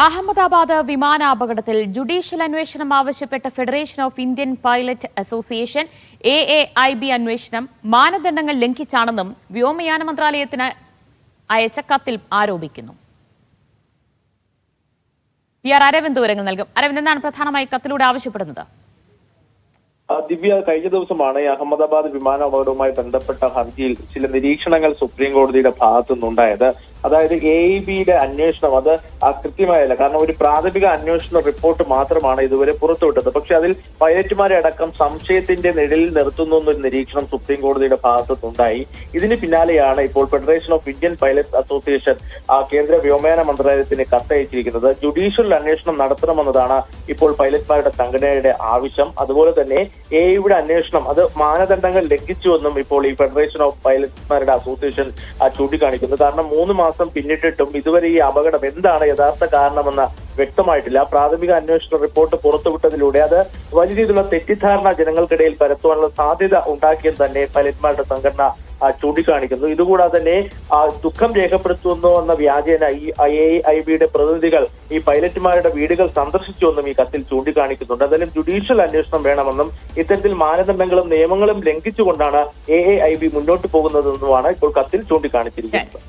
Ahmedabad വിമാനാപകടത്തിൽ judicial അന്വേഷണം ആവശ്യപ്പെട്ട federation of Indian pilot association AAIB അന്വേഷണം മാനദണ്ഡങ്ങൾ ലംഘിച്ചാണെന്നും വ്യോമയാന മന്ത്രാലയത്തിന് അയച്ച കത്തിൽ ആരോപിക്കുന്നു. PR അരവിന്ദ് വിവരങ്ങൾ നൽകും. അരവിന്ദ്, എന്താണ് പ്രധാനമായി കത്തിലൂടെ ആവശ്യപ്പെടുന്നത്? ദിവ്യ, കഴിഞ്ഞ ദിവസമാണ് അഹമ്മദാബാദ് വിമാനാപകടവുമായി ബന്ധപ്പെട്ട ഹർജിയിൽ ചില നിരീക്ഷണങ്ങൾ സുപ്രീം കോടതിയുടെ ഭാഗത്തു നിന്നുണ്ടായത്. അതായത് AAIBയുടെ അന്വേഷണം അത് കൃത്യമായല്ല. കാരണം ഒരു പ്രാഥമിക അന്വേഷണ റിപ്പോർട്ട് മാത്രമാണ് ഇതുവരെ പുറത്തുവിട്ടത്. പക്ഷെ അതിൽ പൈലറ്റുമാരെ അടക്കം സംശയത്തിന്റെ നിഴലിൽ നിർത്തുന്നു എന്നൊരു നിരീക്ഷണം സുപ്രീം കോടതിയുടെ ഭാഗത്തു നിന്നുണ്ടായി. ഇതിന് പിന്നാലെയാണ് ഇപ്പോൾ federation of Indian pilot association കേന്ദ്ര വ്യോമയാന മന്ത്രാലയത്തിന് കത്തയച്ചിരിക്കുന്നത്. ജുഡീഷ്യൽ അന്വേഷണം നടത്തണമെന്നതാണ് ഇപ്പോൾ പൈലറ്റ്മാരുടെ സംഘടനയുടെ ആവശ്യം. അതുപോലെ തന്നെ AAIBയുടെ അന്വേഷണം അത് മാനദണ്ഡങ്ങൾ ലംഘിച്ചുവെന്നും ഇപ്പോൾ ഈ ഫെഡറേഷൻ ഓഫ് പൈലറ്റ്മാരുടെ അസോസിയേഷൻ ചൂണ്ടിക്കാണിക്കുന്നു. കാരണം 3 മാസം പിന്നിട്ടിട്ടും ഇതുവരെ ഈ അപകടം എന്താണ് യഥാർത്ഥ കാരണമെന്ന് വ്യക്തമായിട്ടില്ല. പ്രാഥമിക അന്വേഷണ റിപ്പോർട്ട് പുറത്തുവിട്ടതിലൂടെ അത് വലിയ രീതിയിലുള്ള തെറ്റിദ്ധാരണ ജനങ്ങൾക്കിടയിൽ പരത്തുവാനുള്ള സാധ്യത ഉണ്ടാക്കിയെന്ന് തന്നെ പൈലറ്റ്മാരുടെ സംഘടന ചൂണ്ടിക്കാണിക്കുന്നു. ഇതുകൂടാതെ തന്നെ ദുഃഖം രേഖപ്പെടുത്തുന്നു എന്ന വ്യാജേന ഈ AAIBയുടെ പ്രതിനിധികൾ ഈ പൈലറ്റുമാരുടെ വീടുകൾ സന്ദർശിച്ചുവെന്നും ഈ കത്തിൽ ചൂണ്ടിക്കാണിക്കുന്നുണ്ട്. അതിലും ജുഡീഷ്യൽ അന്വേഷണം വേണമെന്നും ഇത്തരത്തിൽ മാനദണ്ഡങ്ങളും നിയമങ്ങളും ലംഘിച്ചുകൊണ്ടാണ് AAIB മുന്നോട്ട് പോകുന്നതെന്നുമാണ് ഇപ്പോൾ കത്തിൽ ചൂണ്ടിക്കാണിച്ചിരിക്കുന്നത്.